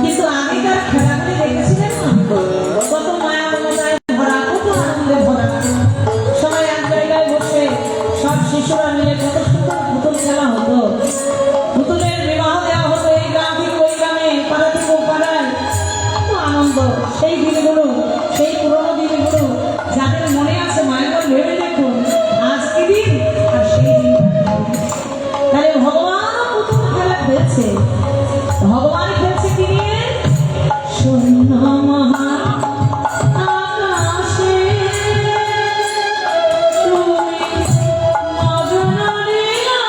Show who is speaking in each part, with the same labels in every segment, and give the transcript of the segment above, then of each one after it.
Speaker 1: কিন্তু আগেকার খেলাগুলি দেখেছিলেন না, কত মায়া মমতায় ভরা, কত আনন্দে ভরা। সবাই এক জায়গায় বসে সব শিশুরা মিলে কত সুন্দর পুতুল খেলা হতো, পুতুলের বিবাহ দেওয়া হতো এই গ্রাম থেকে ওই গ্রামে, পাড়া থেকে ও পাড়ায়। কত আনন্দ সেই দিনগুলো, সেই পুরোনো দিনগুলো যাদের মনে আছে মায়ের ভেবে দেখুন আজ কি দিন আর সেই দিন। তাহলে ভগবান পুতুল খেলা খেলছে, ভগবান খেলছে কি নিয়ে? শূন্য মহা আকাশে তুমি মগ্ন লীলা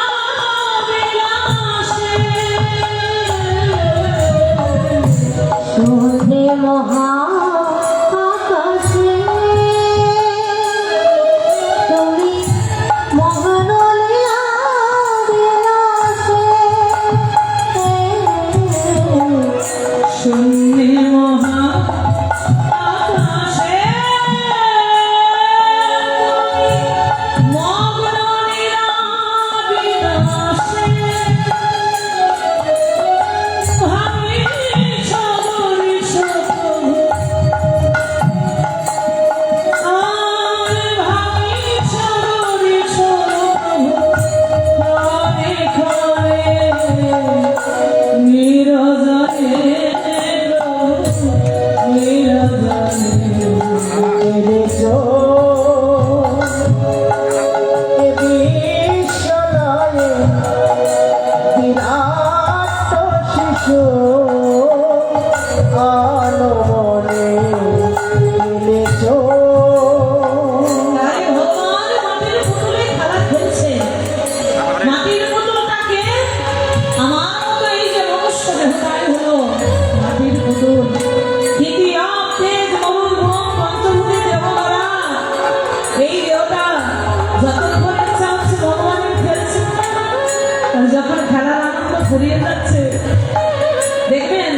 Speaker 1: বিলাসে,
Speaker 2: শূন্য মহা আকাশে তুমি মগ্ন লীলা বিলাসে,
Speaker 1: শূন্য মহা আকাশে তুমি মগ্ন লীলা বিলাসে, ভাবিছ বলিছ প্রভু, আর ভাবিছ বলিছ প্রভু, ক্ষণে ক্ষণে নিরজনে প্রভু নিরজনে।
Speaker 2: এনেছো এ বিশ্বলয়ে বিরাট শিশু আনমনে এনেছো।
Speaker 1: তাই ভগবান মাটির পুতুলে খেলা খেলছে। মাটির পুতুলটাকে আমার মতো এই যে মনুষ্য দেহটাই হলো মাটির পুতুল। দ্বিতীয় তেজ মরুর ভোগ পঞ্চভূতে দেবতারা এই দেহটা যতক্ষণ ইচ্ছা হচ্ছে ভগবানের খেলছে, আর যখন খেলার আনন্দ ফুরিয়ে যাচ্ছে দেখবেন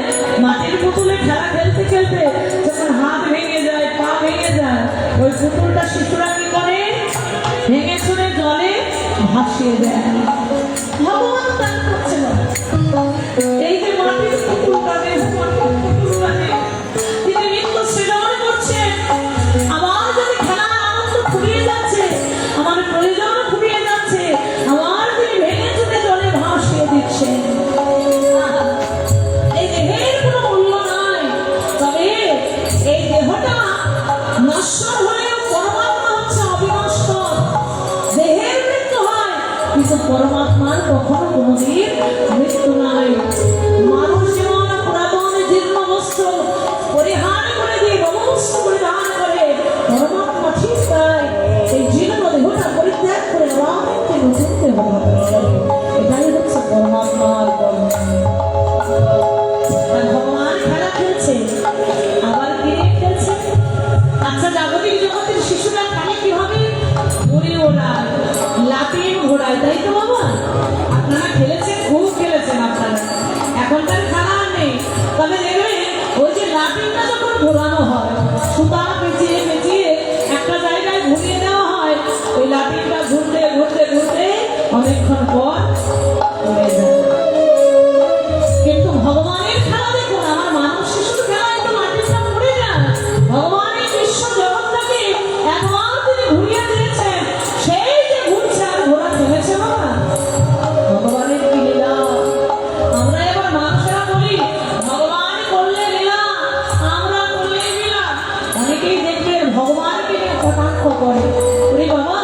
Speaker 1: মাটির পুতুলে খেলা খেলতে খেলতে যখন হাত ভেঙে যায়, পা ভেঙে যায়, ওই পুতুলটা শিশুরা কি করে? ভেঙে চুরে জলে ভাসিয়ে দেয়। ভগবান দান করছে না। এই যে মাটির পুতুল কাজে, পুতুল কাজে তিনি নিত্য সৃজন করছেন। আমার যদি খেলার আনন্দ ফুরিয়ে যাচ্ছে, আমার প্রয়োজন ফুরিয়ে যাচ্ছে, আমার তিনি ভেঙে চুরে জলে ভাসিয়ে দিচ্ছেন। এই দেহের কোনো মূল্য নাই, তবে এই দেহটা নশ্বর হলেও পরমাত্মা হচ্ছে অবিনশ্বর। দেহের মৃত্যু হয় কিন্তু পরমাত্মার কখনো কোনোদিন মৃত্যু নাই। মানুষ যেমন পুরাতন জীর্ণ বস্ত্র পরিহার করে দিয়ে নববস্ত্র পরিধান করে, পরমাত্মা ঠিক তাই এই জীর্ণ দেহটা পরিত্যাগ করে আবার একটি নতুন দেহ ধারণ করে। এটাই হচ্ছে পরমাত্মার কর্ম। আর ভগবান খেলা খেলছে, আবার কি নিয়ে খেলছে? আচ্ছা, জাগতিক জগতের শিশুরা খেলে কিভাবে? ঘুড়ি ওড়ায়, লাটিম ঘোড়ায়, তাই তো বাবা? আপনারা খেলেছেন, খুব খেলেছেন আপনারা। এখনকার খেলা আর নেই, তবে দেখবেন ওই যে লাটিমটা যখন ঘোরানো হয়, সুতা পেঁচিয়ে পেঁচিয়ে একটা জায়গায় ঘুরিয়ে দেওয়া হয়, ওই লাটিমটা ঘুরতে ঘুরতে ঘুরতে অনেকক্ষণ পর উড়ে যায়। কিন্তু ভগবানের খেলা দেখুন, আমার মানব শিশুর খেলা একটু মাটিটা ঘুরে যায়। ভগবান এই বিশ্ব জগৎটাকে একবার তিনি ঘুরিয়ে দিয়েছেন, সেই যে ঘুরছে আর ঘোরা থেমেছে বাবা। ভগবানের কি লীলা! আমরা এবার মানুষেরা বলি ভগবান করলে লীলা, আমরা করলে লীলা। অনেকেই দেখবেন ভগবানকে নিয়ে কটাক্ষ করে, ওরে বাবা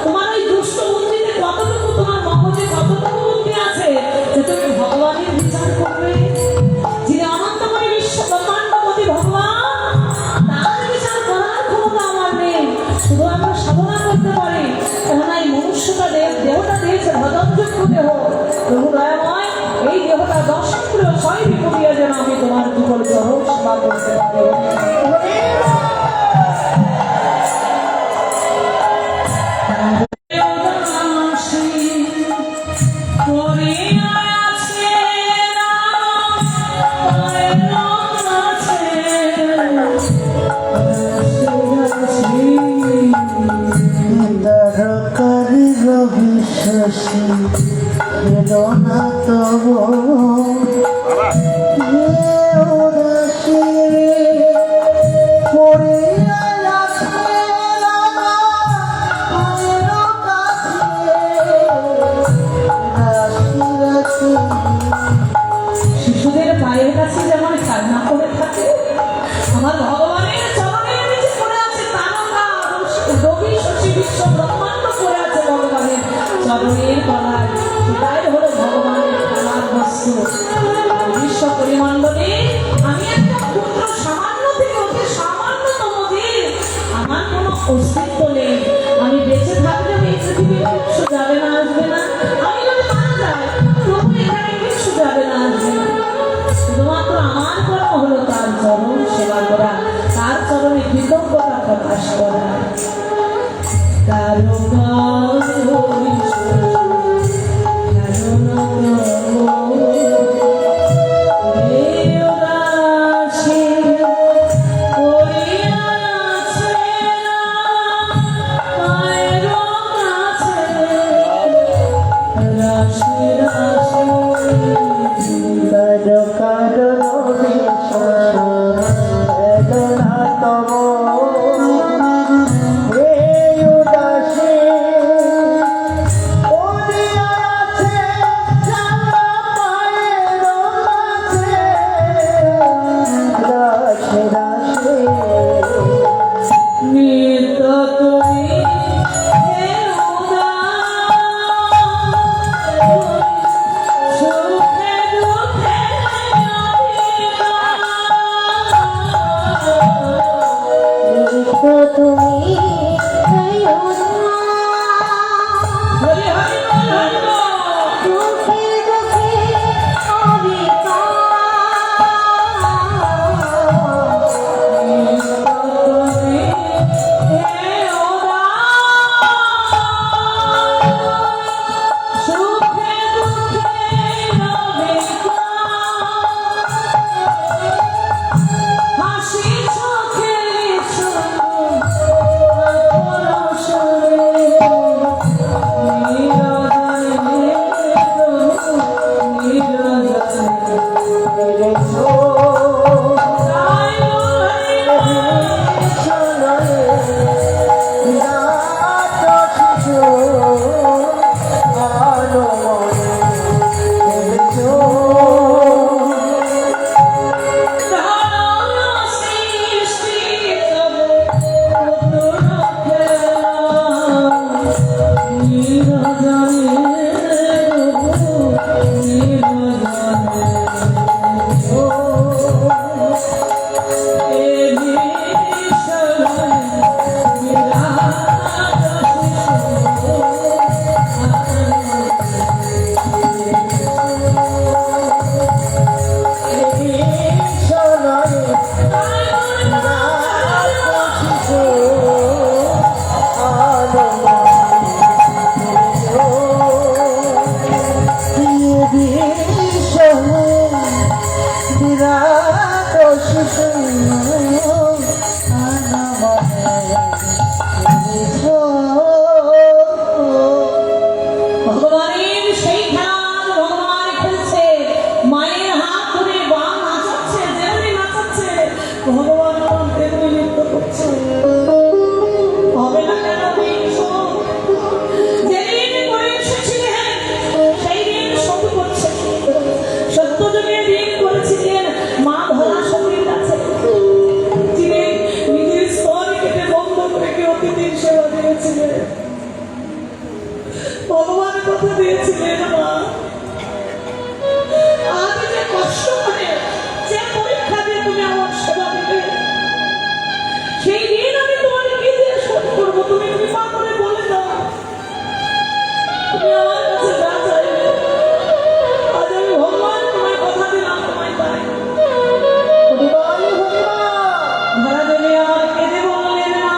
Speaker 1: তোমার ওই দুষ্ট বুদ্ধিতে কতটুকু, তোমার মগজে কতটুকু বুদ্ধি আছে যে তুমি ভগবানের বিচার করবে? যিনি অনন্তময় বিশ্ব ব্রহ্মাণ্ডপতি ভগবান, তার বিচার করার ক্ষমতা আমার নেই। শুধু আমরা সাধনা করতে পারি, কেননা এই মনুষ্যটা দেহটা দিয়েছে ভজনযোগ্য দেহ। প্রভু দয়াময়, এই দেহটা 10 ইন্দ্রিয় 6 বিপরীয়া যেন আমি তোমার যুগল চরণ সেবা করতে পারি।
Speaker 2: বিশ্বাসী এলো না তবু
Speaker 1: কাছে যেমন কান্না করে থাকে, আমার ভগবানের চরণের নিচে পড়ে আছে তারকা রবি শশী বিশ্ব ব্রহ্মাণ্ড পড়ে আছে ভগবানের চরণের তলায়। সেটাই হলো ভগবানের খেলার বস্তু। বিশ্ব পরিমণ্ডলে আমি একটা ক্ষুদ্র সামান্য থেকে অতি সামান্যতম জীব, আমার কোনো অস্তিত্ব নেই। আমি বেঁচে থাকলে এই পৃথিবীর কিছু যাবে না, আসবে না। আমি যদি মারা যাই তবু এখানে কিছু যাবে না, আসবে না। শুধুমাত্র আমার কর্ম হলো তার চরণ সেবা করা, তার চরণে কৃতজ্ঞতা প্রকাশ করা। ভগবানের সেই খেলা ভগবান খেলছে, মায়ের হাত ধরে বান নাচাচ্ছে, যেমনি নাচাচ্ছে ভগবান তেমনি নৃত্য করছে। হবে না কেন যেদিন করে এসেছিলেন সেই দিন সত্য করছে, সত্য যুগে দিন করেছিলেন মা ধরা সতীর কাছে, তিনি নিজের স্তর কেটে বন্ধ করে কেউ অতিথির সেবা দিয়েছিলেন। ভগবান কথা দিয়েছিলেন মা, আজ যে কষ্ট করে যে পরীক্ষা দিয়ে তুমি আমার সেবা দিবে, সেই দিন আমি তোমার কি দিয়ে শোধ করবো? তুমি কৃপা করে বলে দাও, তুমি আমার কাছে যা চাইবে আজ আমি ভগবান তোমায় কথা দিলাম, তোমায় পাই। ধরা দেবে আমার কেঁদে বললেন না,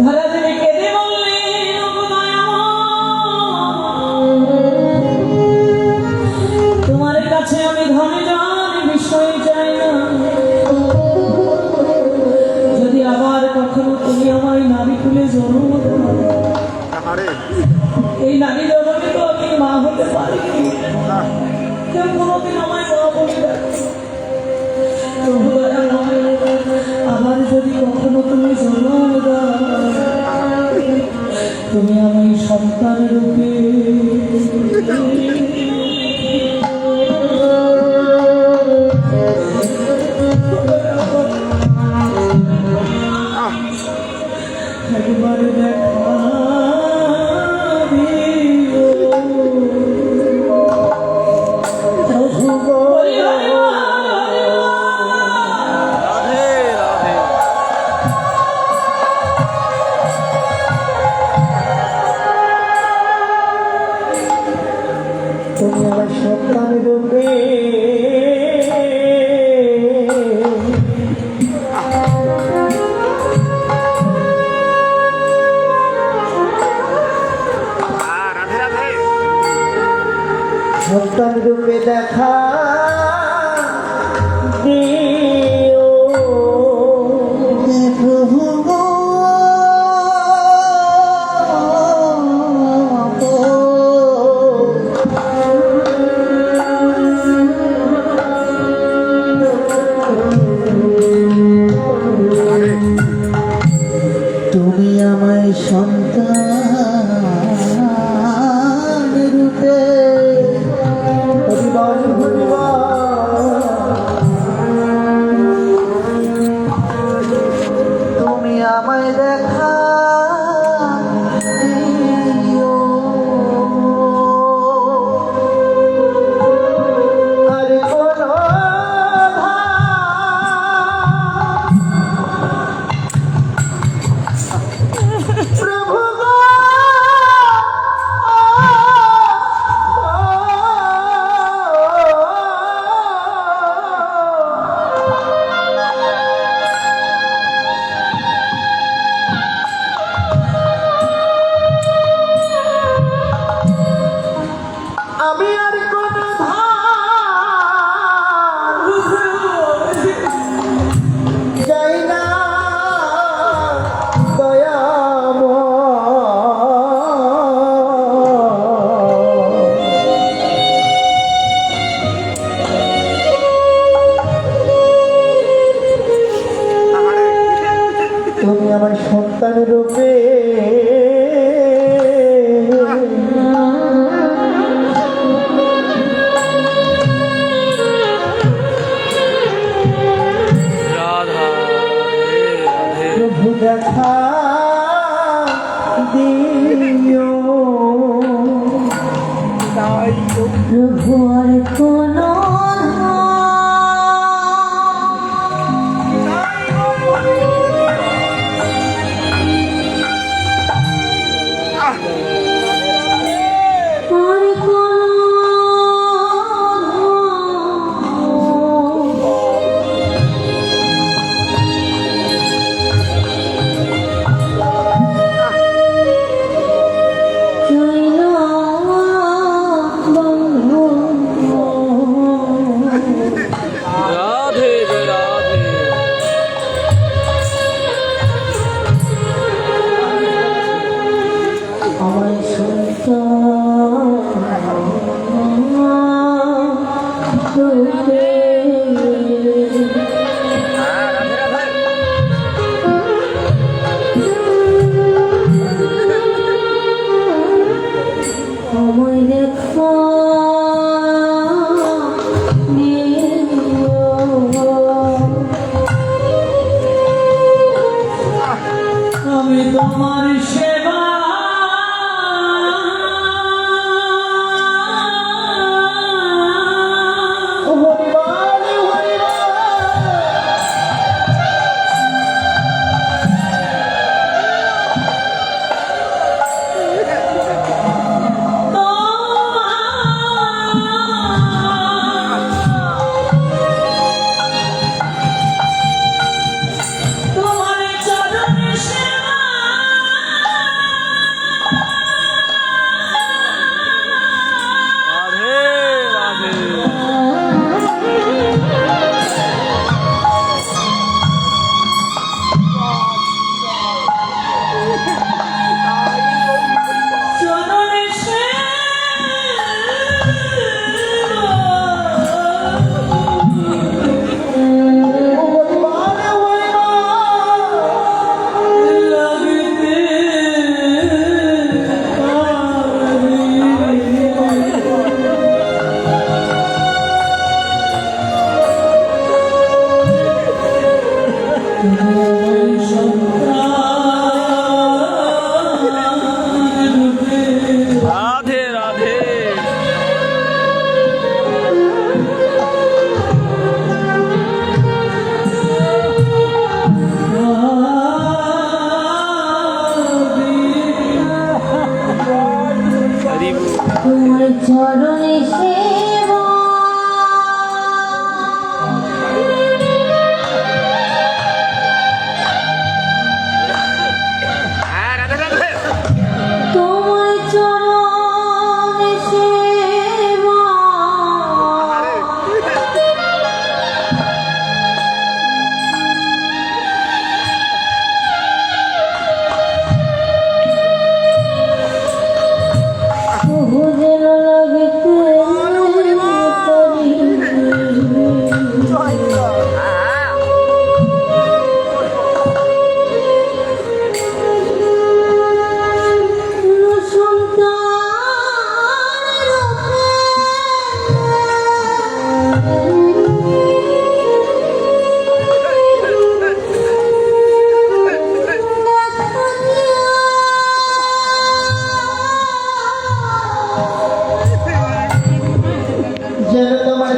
Speaker 1: ধরা দেবে কেঁদে বললেন তোমার কাছে আমি ধনে জানি বিষয় চাই না, যদি আবার কখনো তুমি আমায় নারী তুলে জন্ম দাও, এই নারী জন্মে তো আমি মা হতে পারি, কেউ কোনোদিন আমায় মা বলে ডাকে। আবার যদি কখনো তুমি জন্ম দাও, তুমি আমি সন্তান রূপে
Speaker 2: রূপে সন্তান রূপে দেখা দিও প্রভু গো। তুমি আমায় সন্তান রূপে পরিবার তুমি আমায় দেখা দিও। আর কোনো প্রভু গো,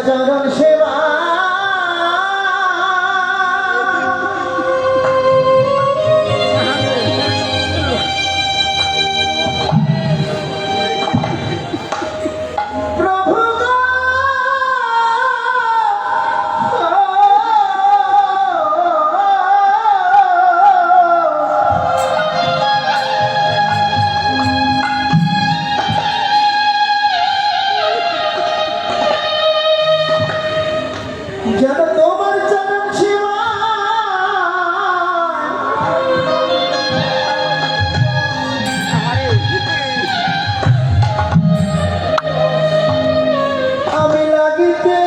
Speaker 2: চরণ সেবা প্রভু গো, যেন তোমার চরণ সেবা আমি লাগিতে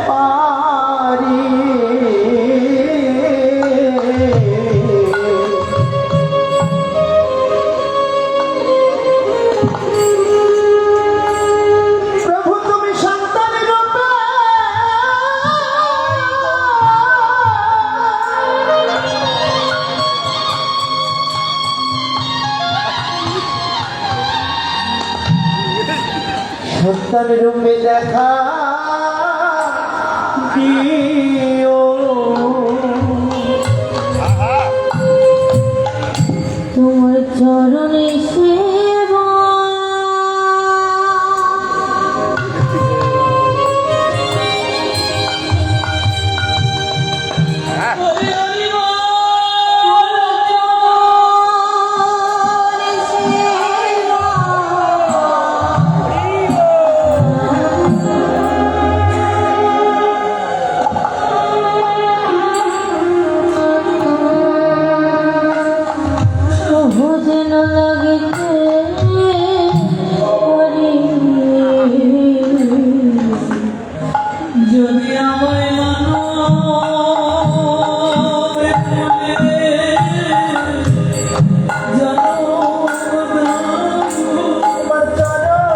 Speaker 2: পারি। প্রভু তুমি সন্তানের রূপে সন্তানের রূপে দেখা দিও।
Speaker 1: তোমার চরণে সেবা ভোজন লাগিতে পারি। যদি আমায় মানো
Speaker 2: তোমার চরণ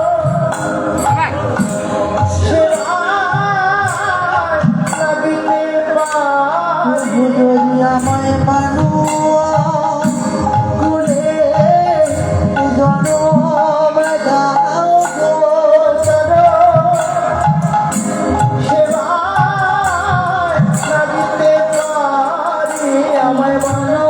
Speaker 2: সেবায় লাগিতে পারি। যদি আমায় মানু কুলে জনম দাও গো চরণ সেবায় লাগিতে পারি। আমায় মানু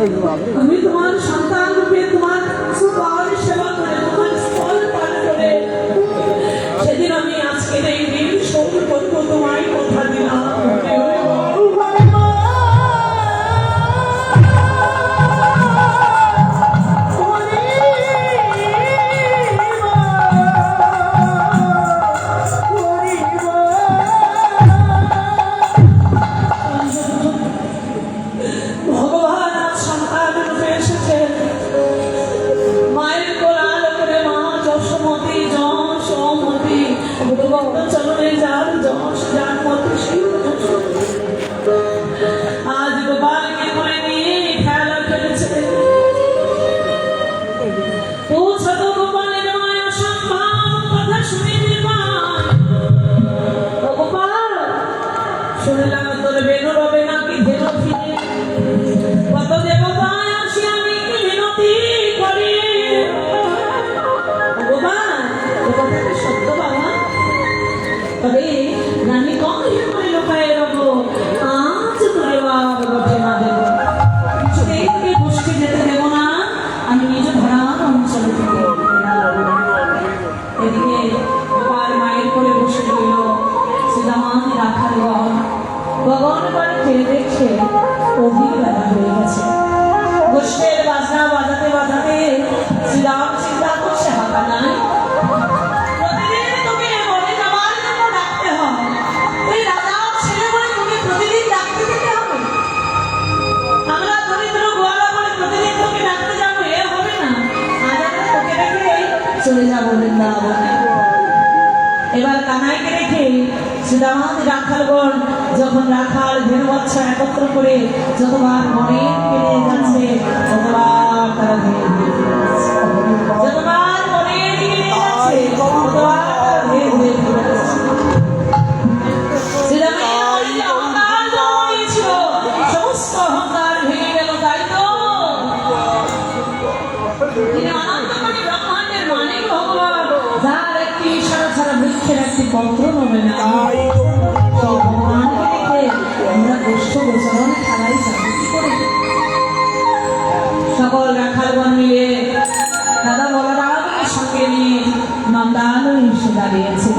Speaker 1: আমি তোমার সন্তান রূপে তোমার স্তর সেবা করে তোমার স্তর পান করে সেদিন আমি আজকের এই দিন সৌর করবো তোমায় কথা দিলাম। ভগবান আজ সন্তান রূপে এসেছে মায়ের কোলাল করে মা যশোমতী যশোমতী ভগবান চরণে যার যশ যার মতো সেই আজ গোপালকে করে নিয়ে খেলা খেলেছে পৌঁছত গোপালের মায়া সম্ভব কথা শুনে নির্বাণ ও গোপাল শুনলাম তোর বেনু রবে নাকি ধেনু ফিরে কত দেবতায় আসি আমি মিনতি করি ভগবান এ কথাটা সত্য বাবা তবে রানী কম করে লোকায় রব আজ তোরে বাবা বটে না দেব কিছুতেই তোকে গোষ্ঠী যেতে দেব না আমি নিজ ধরার অঞ্চলে থেকে এদিকে গোপাল মায়ের কোলে বসে রইল শ্রীরামান রাখার গগন করে চেয়ে দেখছে অধিক বেলা হয়ে গেছে গোষ্ঠের বাজনা বাজাতে বাজাতে শ্রীরাম চিন্তা করছে হাঁকা নাই প্রতিদিন তোকে বনে যাওয়ার জন্য ডাকতে হবে তুই রাজাও ছেলে বলে তোকে প্রতিদিন ডাকতে যেতে হবে আমরা দরিদ্র গোয়ালা বলে প্রতিদিন তোকে ডাকতে যাবো এ হবে না আজ আমরা তোকে রেখে চলে যাবো বৃন্দাবনে এবার কানাইকে রেখে শ্রীরামাদ রাখালগণ যখন রাখাল ভেনু বাচ্চা একত্র করে যতবার মনে পেরে যাচ্ছে ততবার তারা ধীরে ধীরে ফিরে যাচ্ছে যতবার মনে পেরে যাচ্ছে ততবার তারা ধীরে ধীরে ফিরে যাচ্ছে শ্রীরামের মনে যে অহংকার জন্ম নিয়েছিল সমস্ত অহংকার ভেঙে গেল তাই তো তিনি অনন্তকারী ব্রহ্মাণ্ডের মালিক ভগবান যার একটি ইশারা ছাড়া বৃক্ষের একটি পত্র নবে না ভগবানকে দেখে আমরা গোষ্ঠ গোচরণ খেলাই যাবো কি করে সকল রাখালগণ মিলে দাদা বলরামের সঙ্গে নিয়ে নন্দান এসে দাঁড়িয়েছে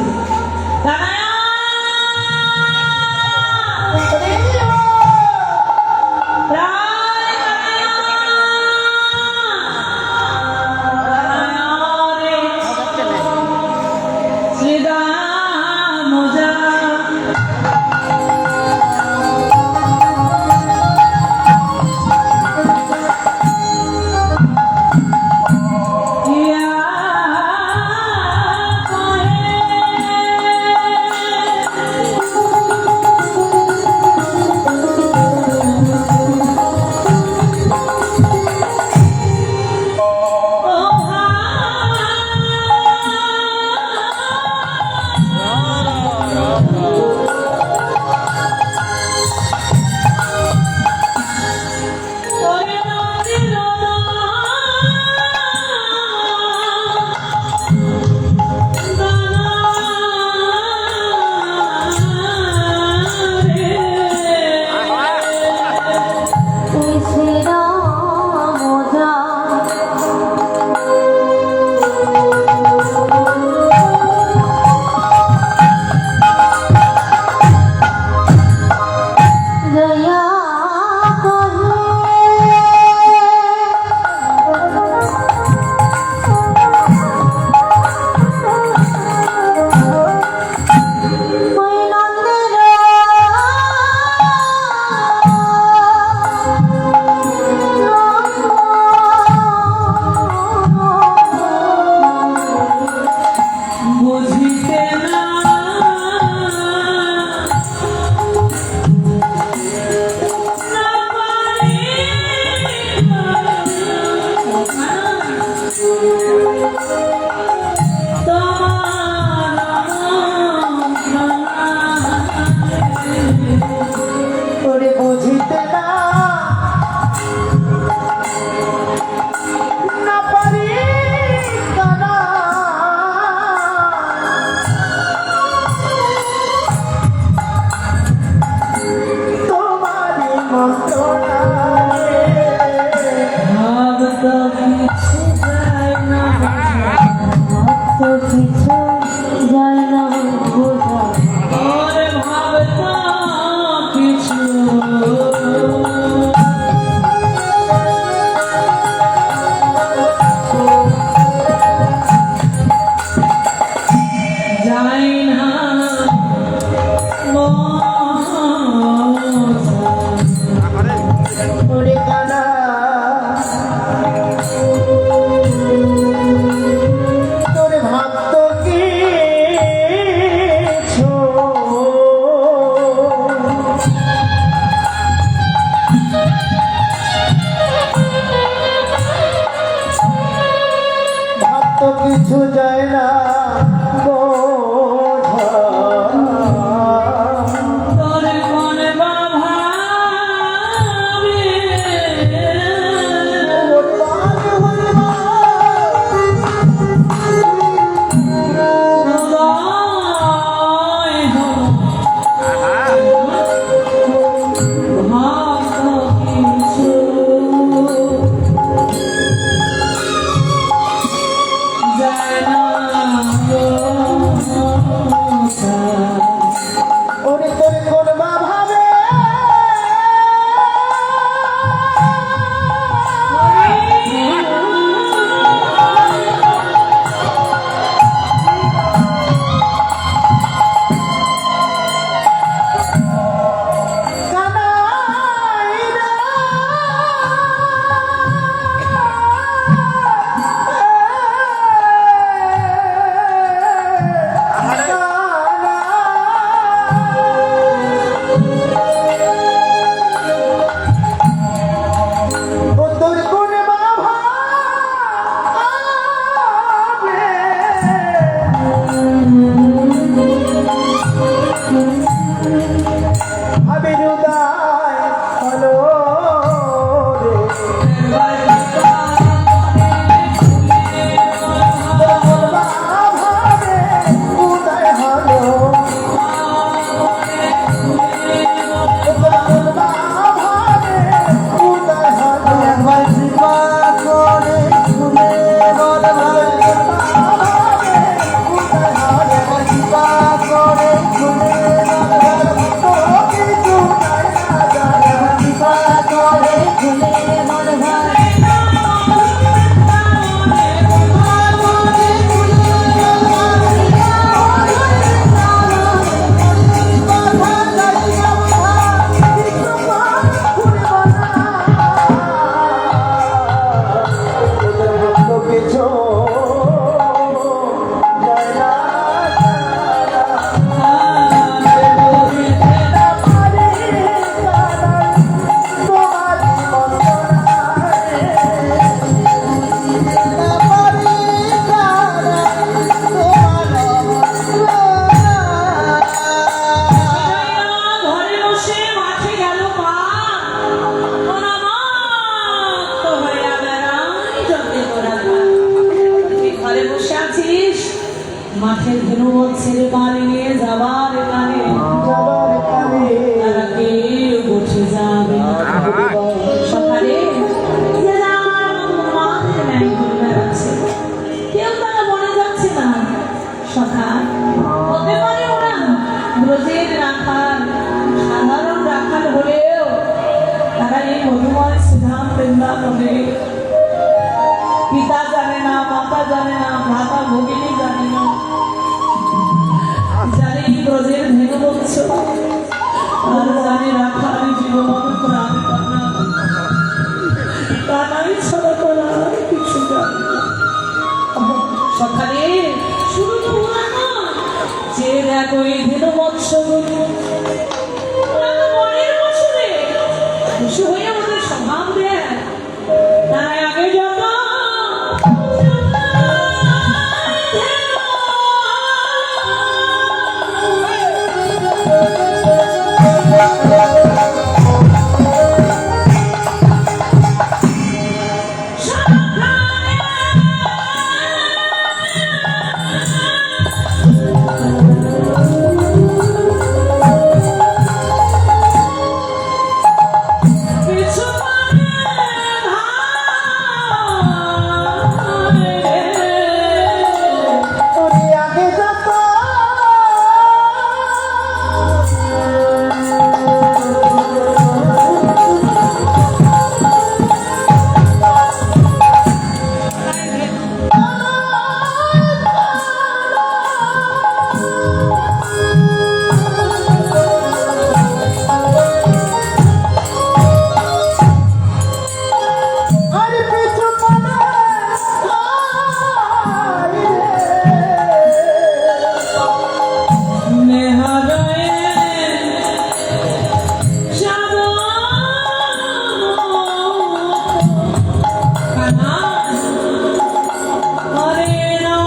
Speaker 1: পিতা জানে না, মাতা জানে না, ভ্রাতা ভগিনী জানে না, জানে কি ব্রজের ভেনুবৎস, আর জানে রাখার জীবন প্রাণ কান্না, কানাই ছাড়া করা আর কিছু জানে না। সকালে শুরু তো ওরা না, যে দেখো এই ভেনুবৎস খুশি হয়ে আমাদের স্বভাব দেয়, তাই আগে যত
Speaker 2: ওরে আগে যত আরে পিছু মনে
Speaker 1: নেহারায় যাব কানা হরে না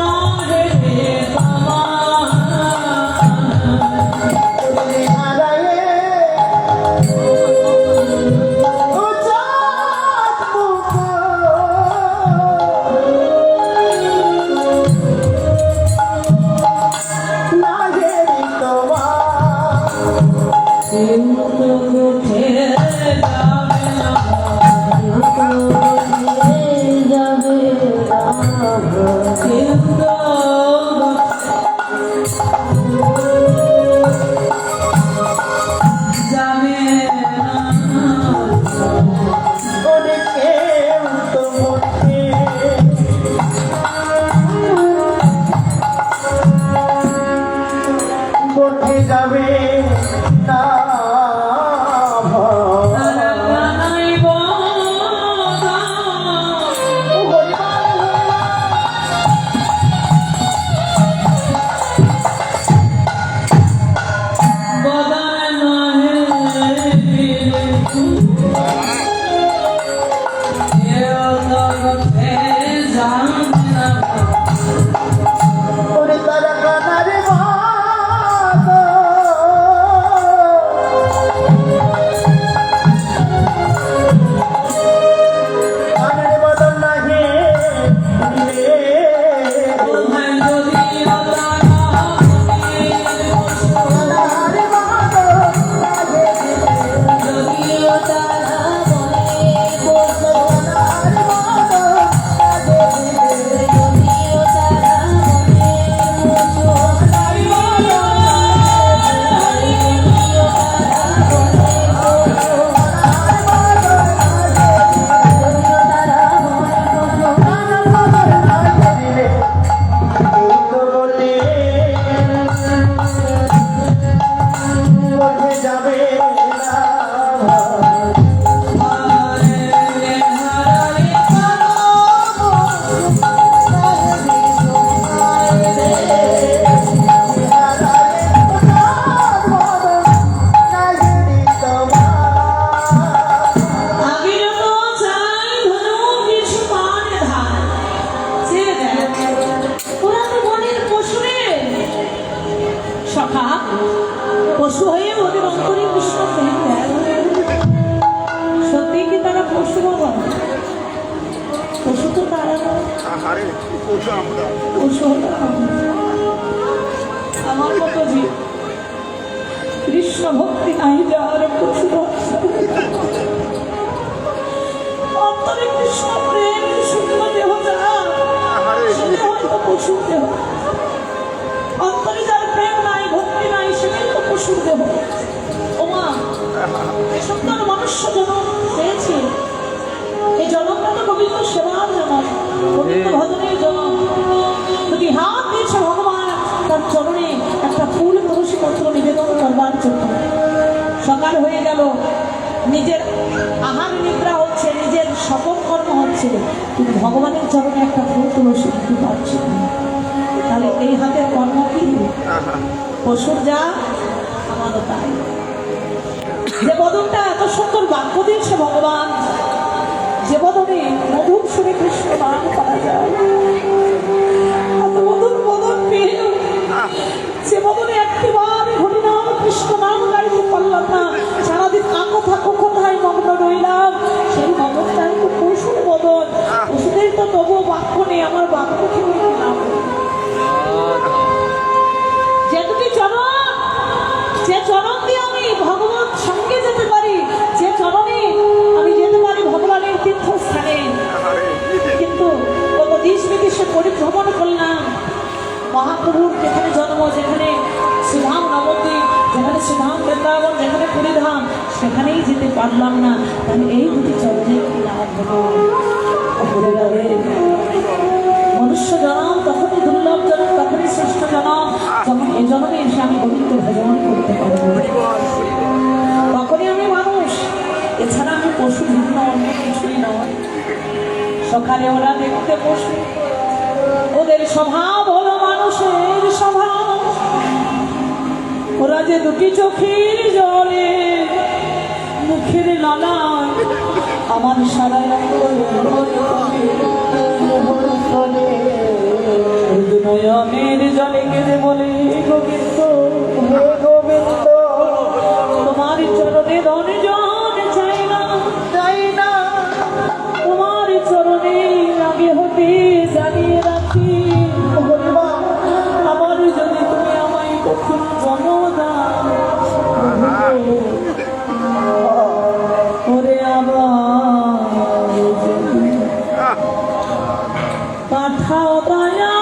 Speaker 1: হে বাবা
Speaker 2: ওরে হারায়ে ও চাঁদ মুখ লাগেরি তোমার
Speaker 1: কিন্তু উঠে যাবে না কিন্তু যাবে না
Speaker 2: ওরে কেউ তো মনে বটে যাবে না
Speaker 1: তারা জানাই বদা বদন নহে এও জগতে জানবে না
Speaker 2: ওরে তারা কানারে মাত কানারে বদল নাহে
Speaker 1: তোমায় যদি
Speaker 2: কানারে মাত নাহে
Speaker 1: যদিও তারা বলে
Speaker 2: কানারে মাত
Speaker 1: যদিও তারা
Speaker 2: যাবে না
Speaker 1: আগে যত চাই ধরো কিছু পানে ধান ছেড়ে দেয় ওরা তো বনের পশু রে সখা পশু হয়ে ওদের অন্তরে কৃষ্ণ প্রেম দেয় সত্যি কি তারা পশু বাবা পশু তো তারা নয়, পশু হলো আমরা। আমার মতো জীব কৃষ্ণ ভক্তি নাই যাওয়ার পশু অন্তরে কৃষ্ণ প্রেম শুকনো দেহ যারা সে হয়তো পশুর দেহ, অন্তরে যার প্রেম নাই ভক্তি নাই সেটাই তো পশুর দেহ। ওমা এসব তো আর মনুষ্য জন্ম পেয়েছে, এই জন্মটা তো পবিত্র সেবার জন্ম। জোগাড় হয়ে গেল, নিজের আহার নিদ্রা হচ্ছে, নিজের সকল কর্ম হচ্ছে, কিন্তু ভগবানের চরণে একটা ফুল তুলসী দিতে পারছে না। তাহলে এই হাতের কর্ম কি? পশুর যা আমারও তাই। যে বদনটা এত সুন্দর বাক্য দিয়েছে ভগবান, যে বদনে মধুর সুরে কৃষ্ণ নাম করা যায়, এত মধুর বদন পেয়েও যে বদনে একটিবার হরিনাম কৃষ্ণ নাম গাইতে পারলাম না, সারাদিন কোথায় মগ্ন রইলাম, সেই বদনটাই তো পশুর বদন। পশুদের তো তবুও বাক্য নেই, আমার বাক্য কি নাম? যে দুটি চরণ, যে চরণ দিয়ে আমি ভগবান সঙ্গে যেতে পারি, যে চরণে আমি যেতে পারি ভগবানের তীর্থস্থানে, কিন্তু কত দেশ বিদেশে পরিভ্রমণ করলাম, মহাপ্রভুর যেখানে জন্ম, যেখানে শ্রীধাম নবদ্বীপ, যেখানে শ্রীধাম বৃন্দাবন, যেখানে পুরীধাম, সেখানেই যেতে পারলাম না। তাহলে এই দুটি চরণে কি লাভ হলো? মনুষ্য জনম তখনই দুর্লভ জনম, তখনই শ্রেষ্ঠ জনম, যখন এই জন্মে এসে আমি গোবিন্দ ভজন করতে পারবো, তখনই আমি মানুষ। এছাড়া আমি পশু, ভিন্ন অন্য কিছুই নয়। সকালে ওরা দেখতে পশু, ওদের স্বভাব হলো মানুষের স্বভাব। ওরা যে দুটি চোখের জলে, মুখের লালায় আমার সারা নয়নের জলে কেঁদে বলে, গোবিন্দ হে গোবিন্দ, তোমার চরণে ধন জন চাই না, চাই না। তোমার চরণে আগে হতে জানিয়ে রাখি, আমার যদি তুমি আমায় কখন জন্ম দাও, ওরে আবার পাঠাও দয়া,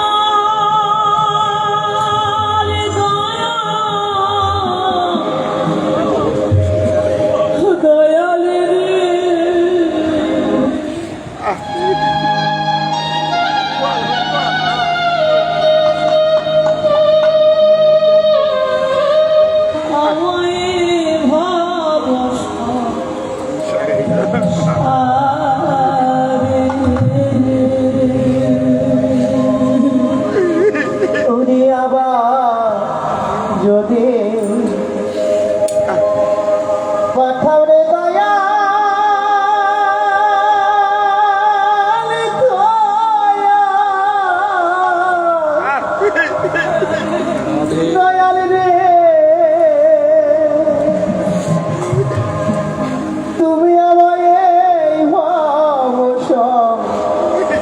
Speaker 2: যদি পাঠাও রে দয়া, দয়াল রে, তুমি আমায় এই ভাব সংসারে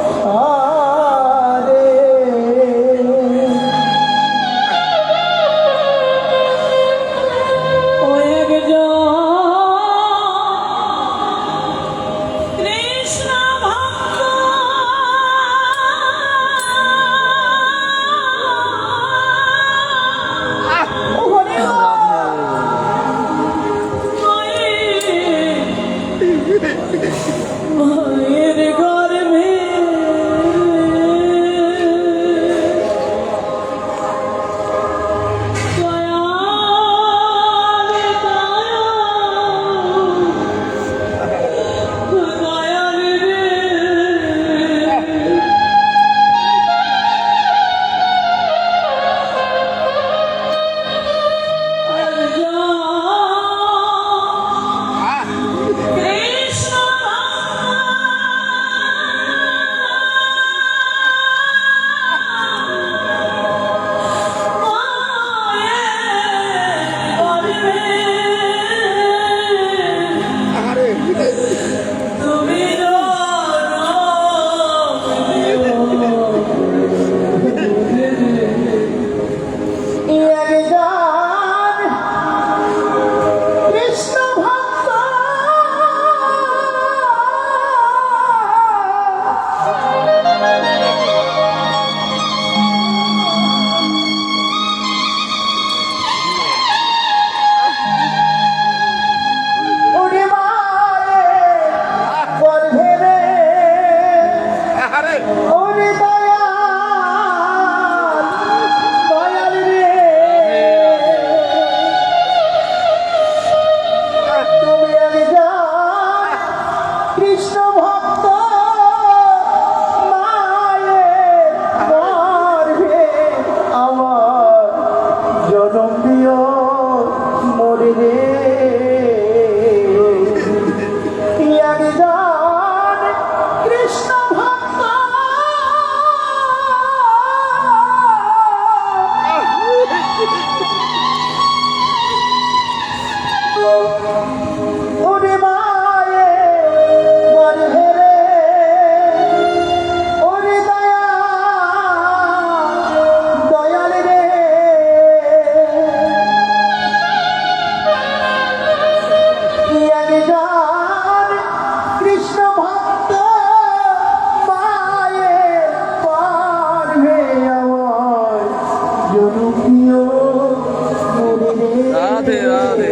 Speaker 3: রাধে রাধে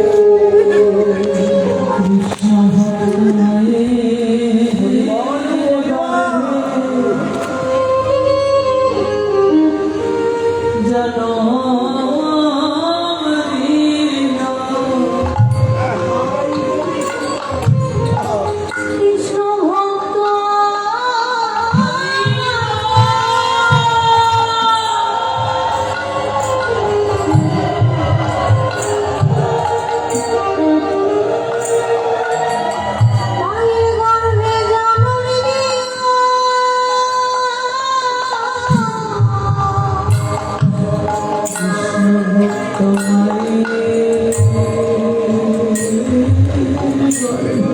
Speaker 1: কৃষ্ণ ভক্ত মায়ের গর্ভে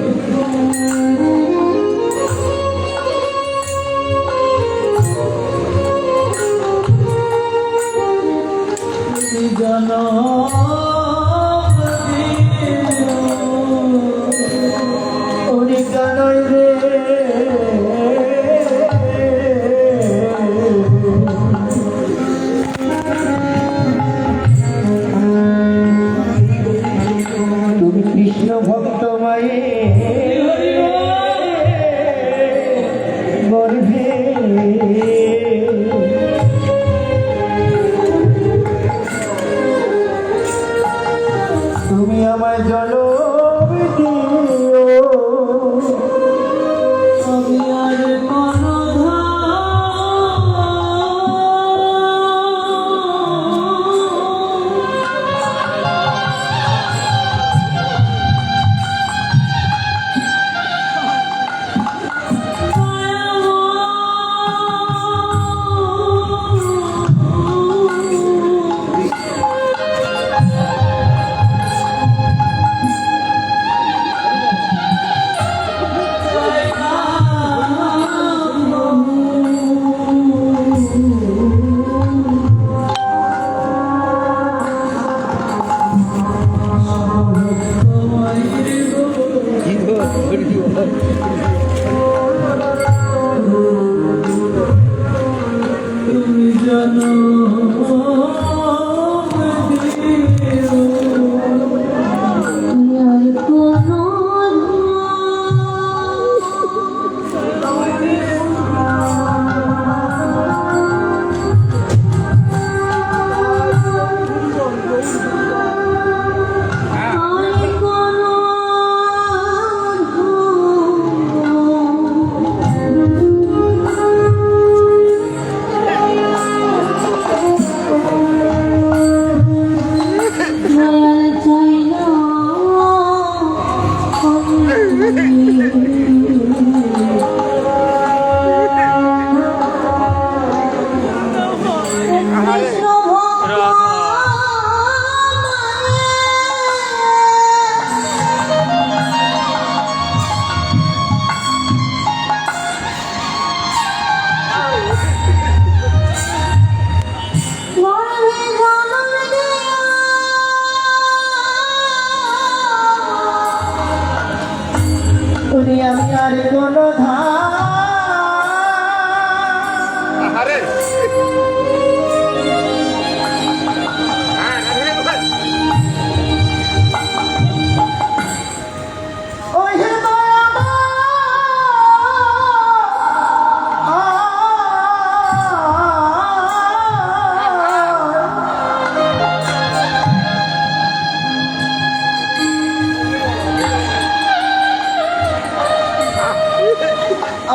Speaker 1: জন্ম
Speaker 2: ওরে কানাই রে তুমি কৃষ্ণ ভক্ত মায়ে গর্ভে তুমি আমায় জনম দিও
Speaker 1: আমি আর কোনো তুমি জানো আর কোনো
Speaker 2: ওরে আমি আর কোনো
Speaker 3: আরে হ্যাঁ রাধে কোথায়
Speaker 2: ওই হে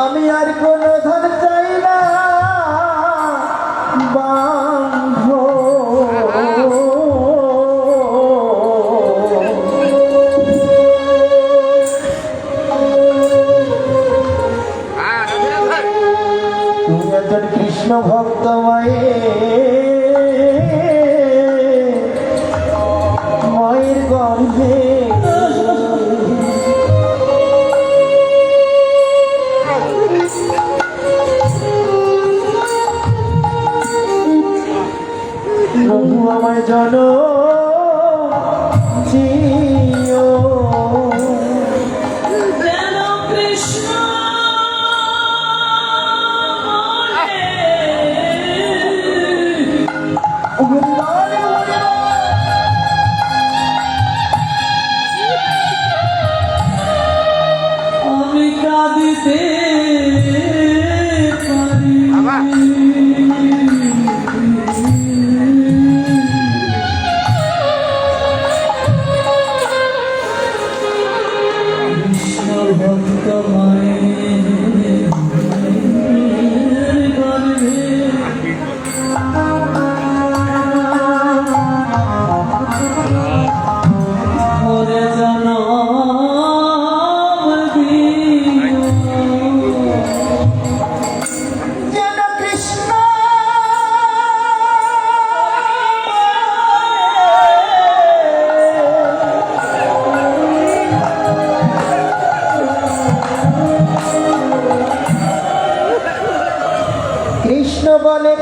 Speaker 2: আমি আর কোনো ধন চাই না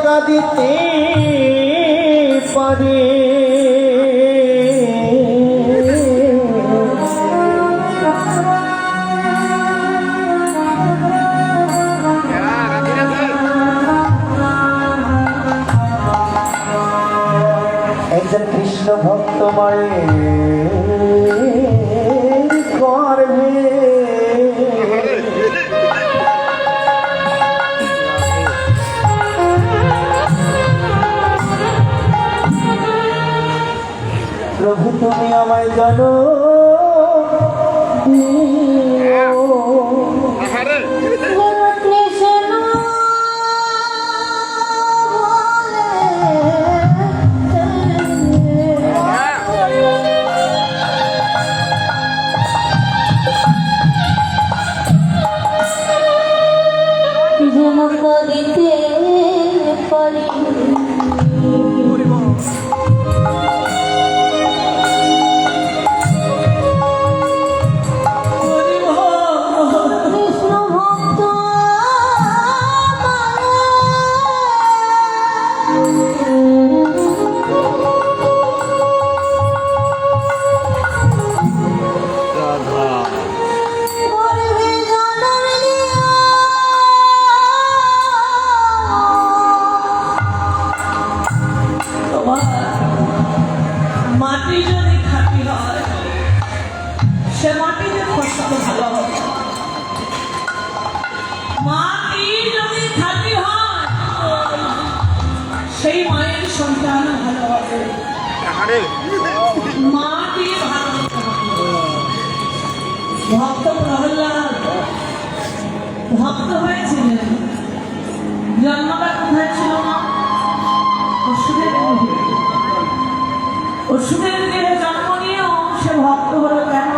Speaker 2: কাঁদিতে পারে
Speaker 3: রাধে রাধে
Speaker 2: একজন কৃষ্ণ ভক্ত মায়ের গর্ভে প্রভু তুমি আমায় জানো
Speaker 3: আরে
Speaker 4: দিতে পারি কৃষ্ণ ভক্ত
Speaker 1: তোমার মাটি যদি খাঁটি হয় সে মাটিতে ফসল ভালো হবে। মাটি যদি খাঁটি হয় সেই মায়ের সন্তান ভালো হবে।
Speaker 3: আরে
Speaker 1: মাটি ভালো হতে হবে। ভক্ত প্রহ্লাদ ভক্ত হয়েছিলেন, জন্মটা কোথায় ছিল না? অসুরের গৃহে। অসুরের গৃহে জন্ম নিয়েও সে ভক্ত হলো কেন?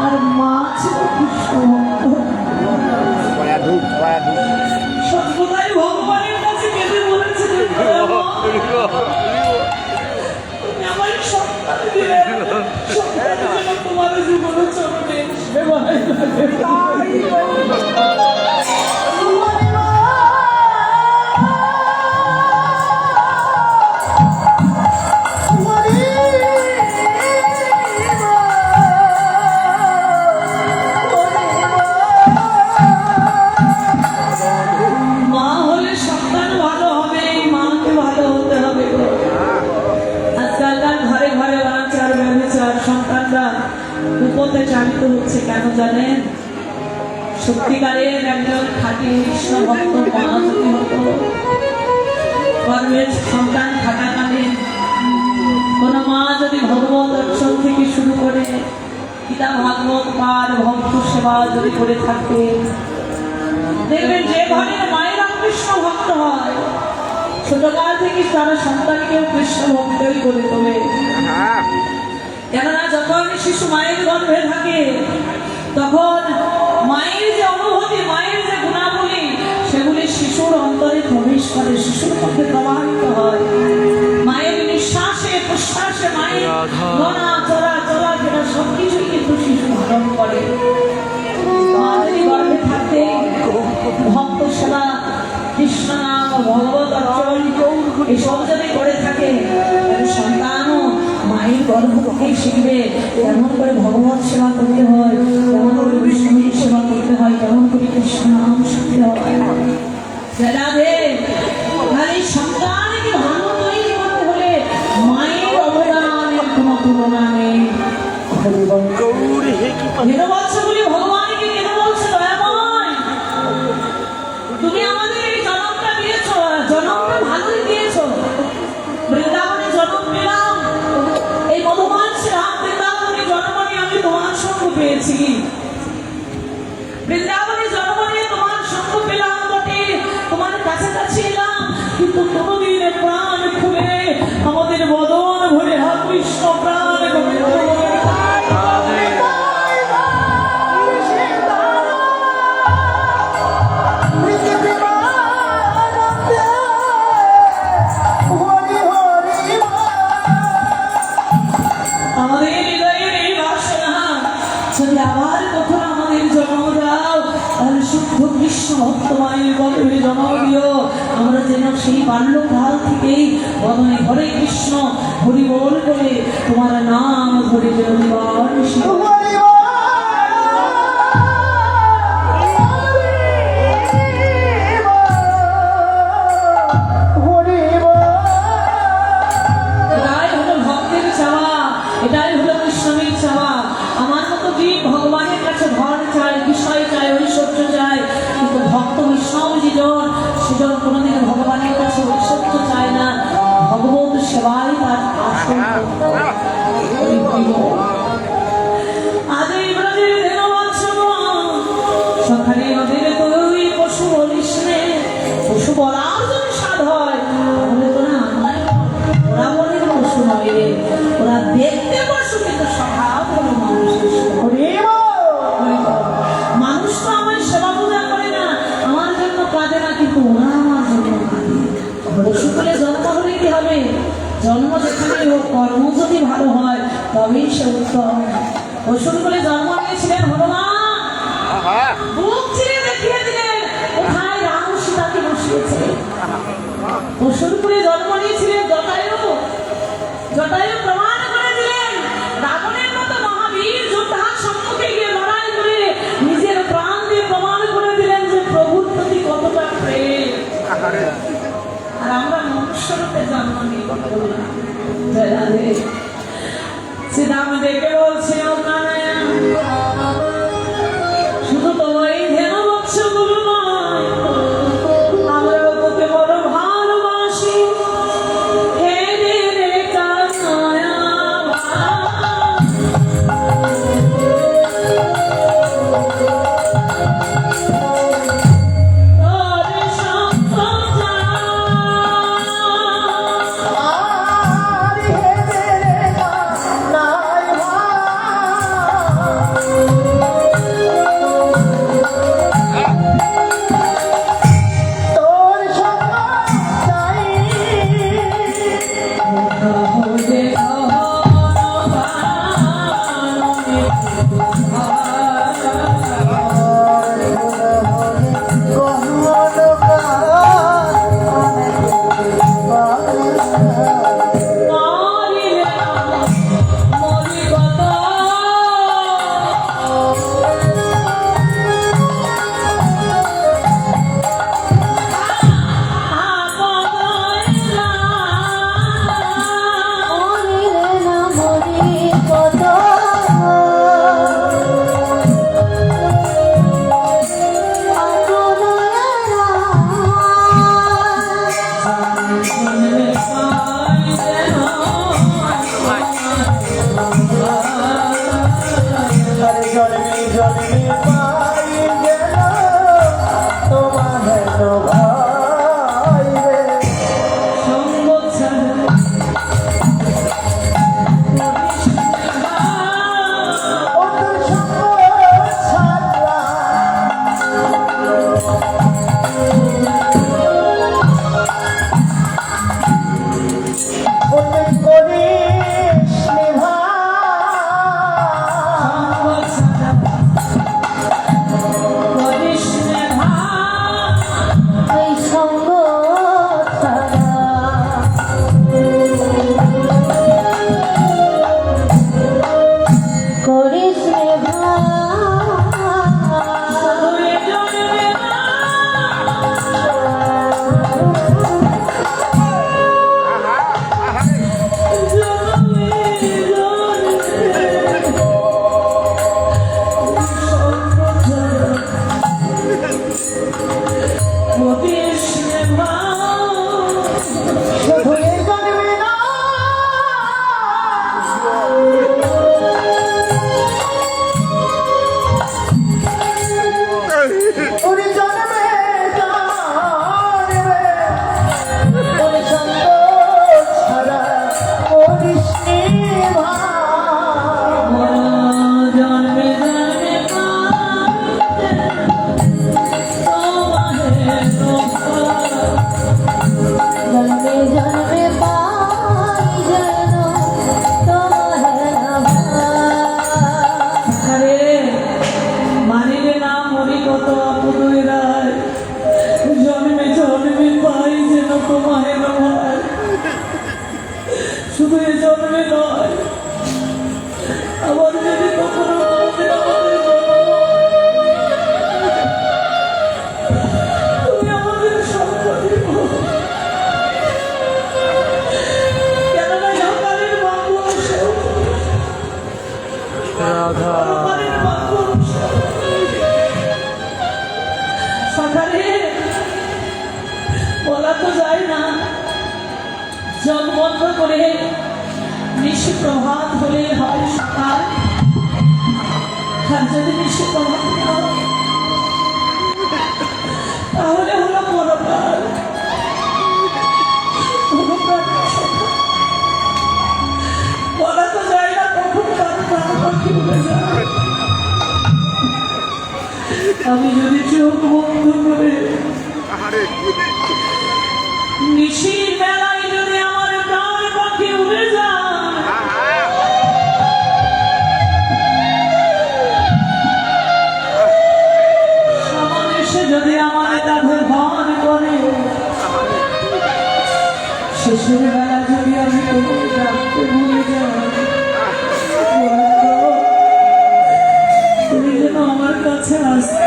Speaker 1: আর মা ছিল কৃষ্ণ ভক্ত।
Speaker 3: পায়া ধুপ
Speaker 1: সর্বদাই ভগবানের কাছে কেঁদে বলেছিলেন, তুমি আমার সন্তান দিলে, সন্তানের জন্য তোমার জীবন চরণে সেবায় মা হলে সন্তান ভালো হবে, মাকে ভালো হতে হবে গো। আজকালকার ঘরে ঘরে অনাচার ব্যভিচার, সন্তানরা কুপথে চালিত হচ্ছে কেন জানেন? সত্যিকারের একজন খাঁটি কৃষ্ণ ভক্ত মা যদি হতো, গর্ভের সন্তান থাকাকালীন কোন মা যদি ভগবত দর্শন থেকে শুরু করে গীতা ভাগবত পাঠ ভক্ত সেবা যদি করে থাকে, দেখবেন যে ঘরের মায়েরা কৃষ্ণ ভক্ত হয় ছোটকাল থেকে তারা সন্তানকেও কৃষ্ণ ভক্তই করে তোলে। কেননা যখন শিশু মায়ের গর্ভে থাকে তখন মায়ের যে অনুভূতি, মায়ের যে গুণাবলী, সেগুলি শিশুর অন্তরে প্রবেশ করে, শিশুর মধ্যে প্রবাহিত হয়। মায়ের নিঃশ্বাসে প্রশ্বাসে মায়ের গণা চলা চলা ফেরা সবকিছুই কিন্তু শিশু ধারণ করে। মা যদি গর্ভে থাকতে ভক্ত সেবা, কৃষ্ণ নাম, ভগবত অর্চন এসব যদি করে থাকে, সন্তানও মায়ের গর্ভ থেকেই শিখবে কেমন করে ভগবত সেবা করতে হয়, কেমন করে বিষ্ণুর সেবা করতে হয়, কেমন করে কৃষ্ণ নাম শিখতে হয়। রাধে খালি সন্তানকে ভালো তৈরি করতে হলে মায়ের অবদানের কোনো তুলনা নেই। বলি ভগবানকে কেন বলছে দয়াময়, তুমি আমাদের এই জন্মটা দিয়েছ, জন্মটা ভালোই দিয়েছ। বৃন্দাবনে জন্ম পেলাম, এই মধুমান শ্রীরাম বৃন্দাবনে জন্ম নিয়ে আমি তোমার সঙ্গ পেয়েছি। বৃন্দাবনে জন্ম নিয়ে তোমার সঙ্গ পেলাম বটে, তোমার কাছাকাছি এলাম, কিন্তু কোনোদিন প্রাণ খুলে আমাদের বদন ভরে হাত কৃষ্ণ প্রাণ গোবিন্দ আমাদের হৃদয়ের এই বাসনা যদি আবার কখনো আমাদের জন্ম দাও, তাহলে শুদ্ধ কৃষ্ণ ভক্ত মায়ের গর্ভে জন্ম দিও। আমরা সেই বাল্যকাল থেকেই বদনে হরে কৃষ্ণ হরি বল বলে তোমার নাম ধরে জনজীবন শিব এটাই হলো ভক্তের চাওয়া, এটাই হলো কৃষ্ণের চাওয়া। আমার মতো জীব ভগবানের কাছে ধন চায়, বিষয় চায়, ঐশ্বর্য চায়, কিন্তু ভক্ত বৈষ্ণব যেজন সেজন কোনোদিন ভগবানের কাছে ঐশ্বর্য চায় না, ভগবত সেবাই তার আসল। আজ এই ব্রজের দেনবৎসব সখানে নদীর তুই পশু বলিস নে, পশু বলার যদি স্বাদ হয় তাহলে তো না, ওরা বলে পশু নয় রে, ওরা দেখতে পশু কিন্তু স্বভাব হলো মানুষের মানুষ তো আমার সেবা পূজা করে না, আমার জন্য কাঁদে না, কিন্তু ওরা আমার জন্য কাঁদে। পশু বলে জন্ম হলে কি হবে? জন্ম যেখানে হোক, কর্ম যদি ভালো হয় তবেই সে উত্তম। পশুর বলে জন্ম নিয়েছিলেন হনুমান, বুক চিরে দেখিয়ে দিলেন কোথায় রাম সীতাকে বসিয়েছে। পশুরপুরে জন্ম নিয়েছিলেন জটায়ু, জটায়ু প্রমাণ করে দিলেন রাবণের মতো মহাবীর যোদ্ধার সম্মুখে গিয়ে লড়াই করে নিজের প্রাণ দিয়ে প্রমাণ করে দিলেন যে প্রভুর প্রতি কতটা প্রেম। আর আমরা মনুষ্যরূপে জন্ম নিয়ে জয় রাধে। শ্রীরাম ডেকে বলছে শুধু তোমার এই ধ্যান বৎসগুলো নয়, আমরাও তোকে বড় ভালোবাসি। হে রে রে কানায়া তোরে সম্পদা
Speaker 2: আর হে রে নাই রাধা
Speaker 1: পরপারের মানুষ। সকালে বলা তো যায় না, চোখ বন্ধ করে নিশি প্রভাত হলে হয় সকাল, আর যদি নিশি প্রভাত না হয়, তাহলে হলো পরকাল। বলা তো যায় না কখন কার প্রাণ পাখি উড়ে যায়। আমি যদি চোখ বন্ধ করে নিশির বেলায় যদি আমার প্রাণ পাখি উড়ে যায়, সামনে এসে যদি আমার কাঁধে ভার করে, শেষের বেলা যদি আমি কোনো ডাকতে ভুলে যাই, তুমি যেন আমার কাছে আসতে,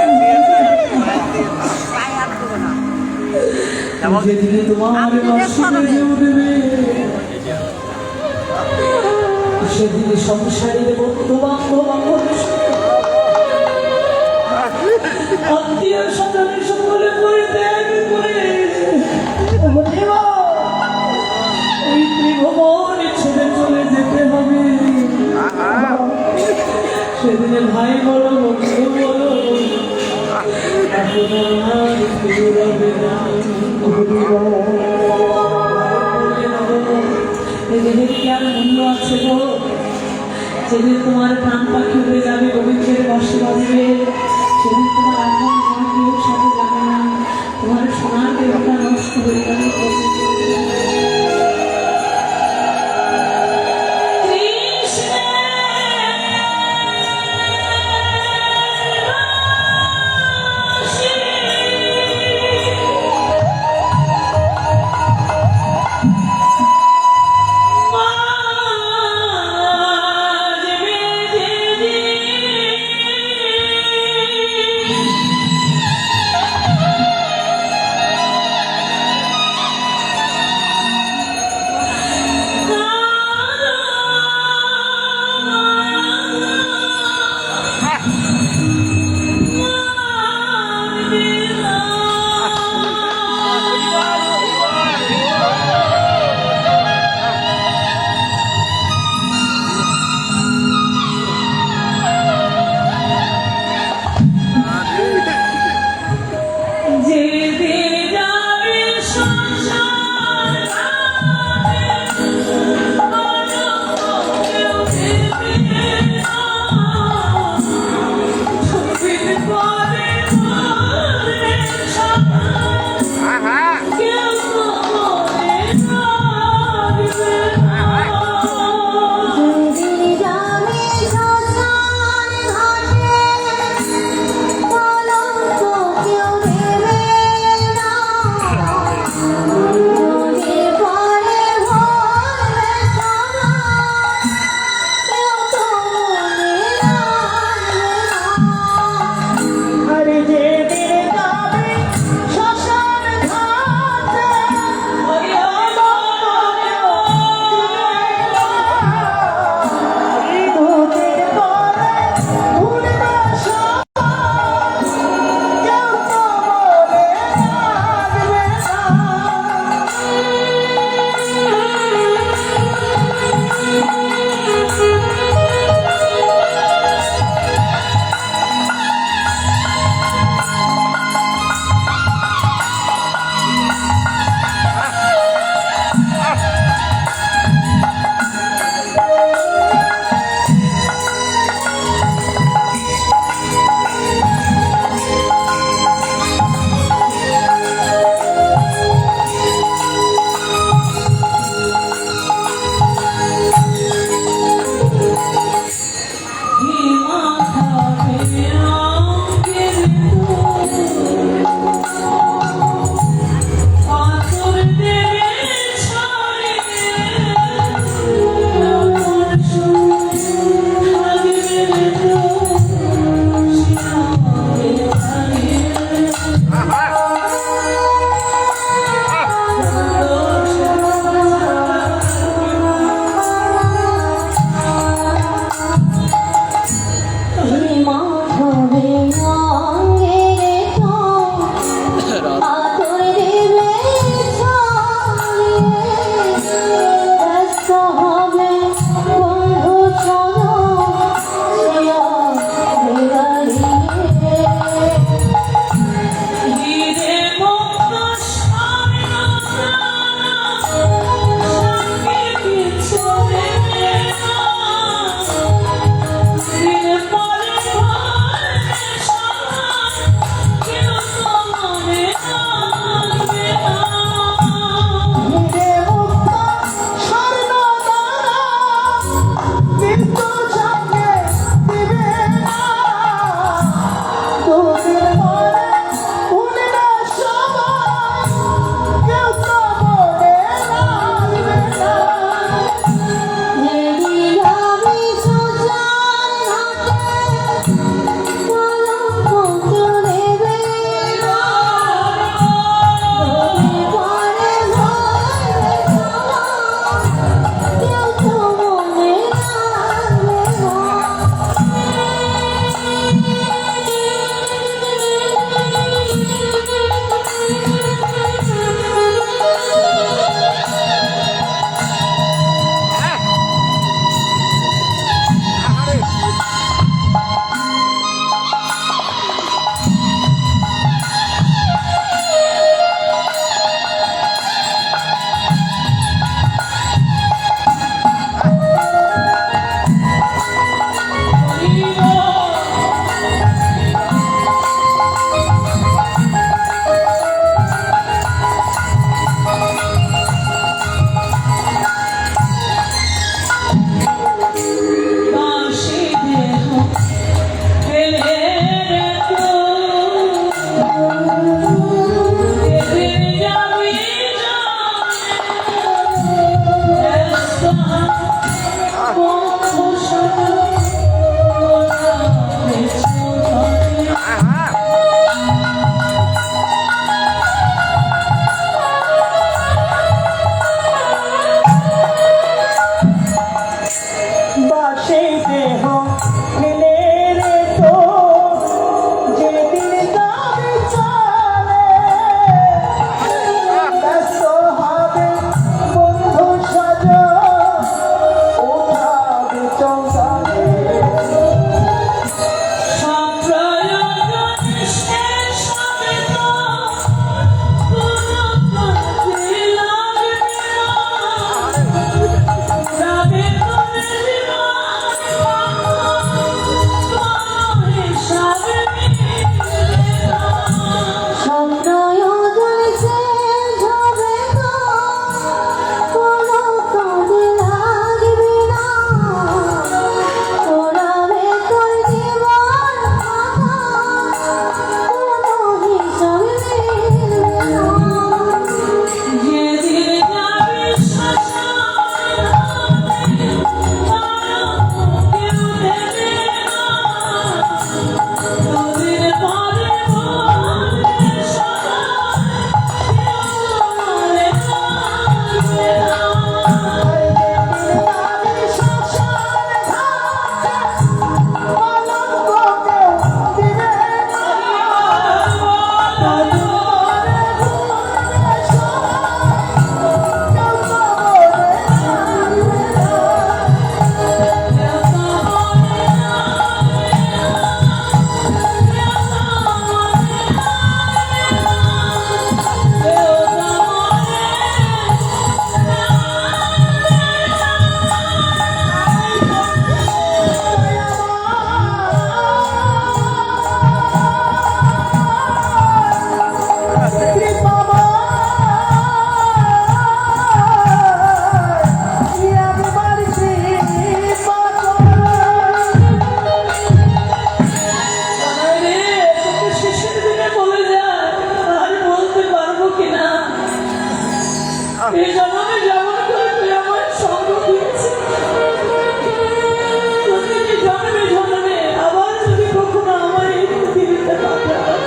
Speaker 1: যেদিনে তোমার বাসি বেজে উঠবে, সেদিনে সংসারের বন্ধু বান্ধব আত্মীয় স্বজনের সকলে পরিত্যাগ করে এই ত্রিভুবন ছেড়ে চলে যেতে হবে। সেদিনে ভাই বলো বন্ধু বলো আপনার কেউ রবে না। এদের কি আর মূল্য আছে গো? যেদিন তোমার প্রাণ পাখি উড়ে যাবে, গোবিন্দের বসে বাজবে, সেদিন তোমার এখন কেউ সাথে যাবে না, তোমার সোনার দেহটা নষ্ট হয়ে যাবে।
Speaker 2: সেই দেহ ফেলে রে তো যেদিন যাবে চলে ব্যস্ত হবে বন্ধু সাজা ওঠাবে চৌকালে
Speaker 1: এই জন্মে যেমন করে তুই আমার সঙ্গ দিয়েছিস, প্রতিটি জন্মে জন্মে আবার যদি কখনো আমার এই পৃথিবীতে পাঠাস,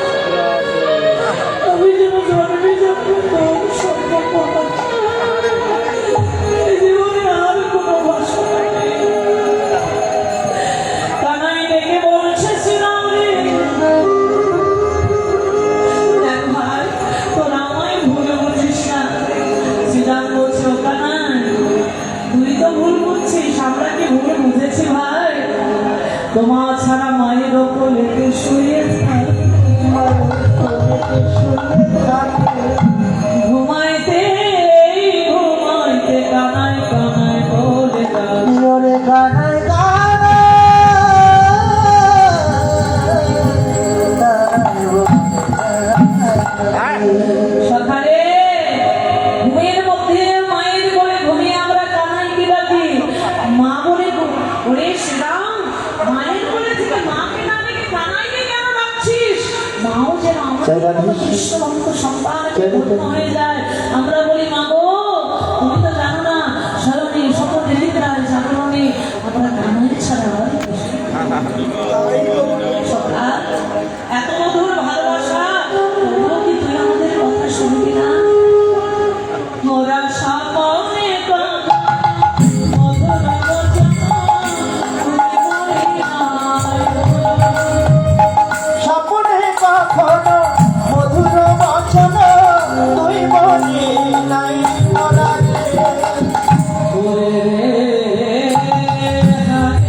Speaker 1: আমি যেন জন্মে জন্মে তোর সঙ্গ পাই। এই জীবনে আর কোনো বাসনা নেই। কানাই ডেকে বলছে শ্রীরাম রে, দেখ ভাই তোরা আমায় ভুল বুঝিস না। শ্রীরাম বলছে ও কানাই তুই তো ভুল বুঝছিস, আমরা কি ভুল বুঝেছি ভাই? তোমার ছাড়া মায়ের ওপর লেগে শুয়ে থাকি, ঘুমাইতে ঘুমাইতে কানাই কানাই বলে যাই।
Speaker 2: ওরে গানায়
Speaker 1: সকালে ঘুমের মধ্যে মায়ের কোলে ঘুমিয়ে আমরা কানাইকে ডাকি, মা বলে ওরে শ্রীরাম, মায়ের কোলে থেকে মাকে না ডেকে কানাইকে কেন ডাকছিস? মাও যেন আমার কৃষ্ণ ভক্ত সন্তানকে ধন্য হয়ে যায়। আমরা বলি মা গো, তুমি তো জানো না সরণী সকল দেবীরা জাগরণে আমরা কানাই ছাড়া আর কিছু সখা, এত মধুর ভালোবাসা, তবুও কি তুই আমাদের কথা শুনবি না? মোরা সামনে কাঁদা, মধুর বচন, তুমি বলিয়া
Speaker 2: স্বপ্নে কখনো মধুর বচন তুই বলি নাই মরালে
Speaker 1: ওরে রে হায়।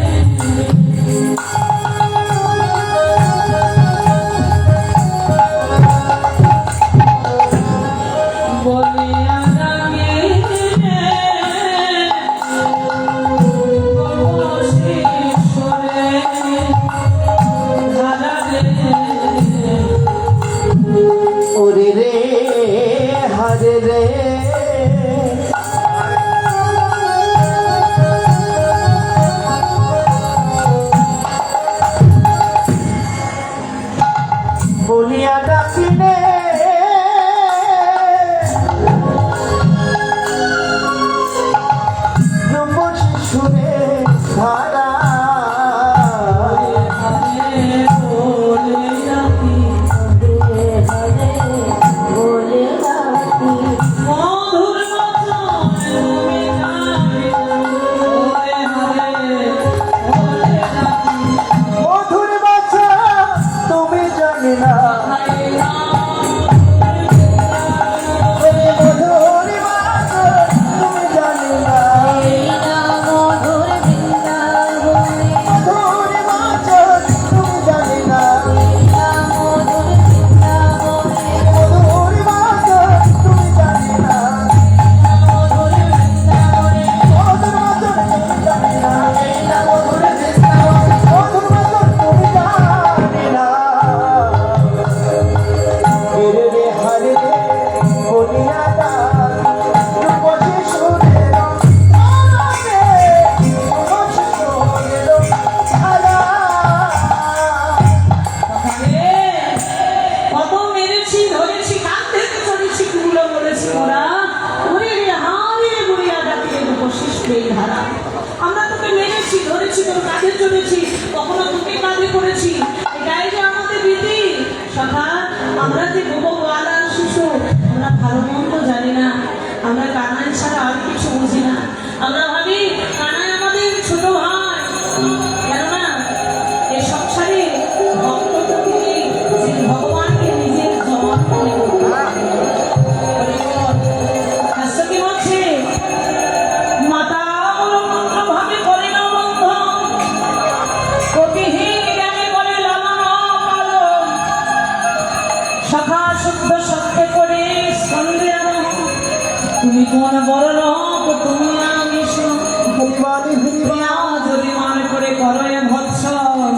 Speaker 1: মন বড় রক তুমি আমি শোন
Speaker 2: হরিবালি
Speaker 1: প্রিয়া যদি মনে করে করো এ ভৎসন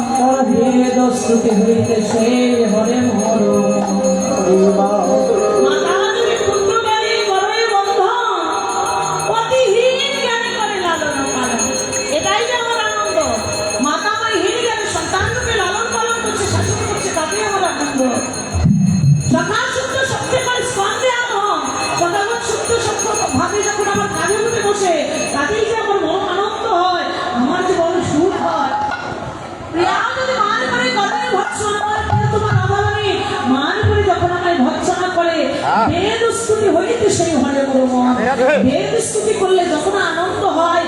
Speaker 1: বেদ স্তুতি হইতে সে হরে মর মাতা যদি পুত্র জ্ঞানী করো এ বন্ধন অতিহীন জ্ঞানী করে লালন পালন এটাই যে আমার আনন্দ মাতা আমার হীন জ্ঞানী সন্তান রূপে লালন পালন করছে শাসন করছে তাতেই আমার আনন্দ সকাল শুদ্ধ সত্যি করে স্কন্ধে আনো সকাল শুদ্ধ সত্য ভাবে যখন আমার কাজে উঠে বসে তাতেই যে আমার মন আনন্দ হয় আমার যে বড় সুখ হয় প্রিয়া যদি মান করে করে ভৎসনা আমার প্রিয় তোমার আভারণী মান করে যখন আমায় ভৎসনা করে বেদ স্তুতি হইতে সেই হরে মন বেদ স্তুতি করলে যখন আনন্দ হয়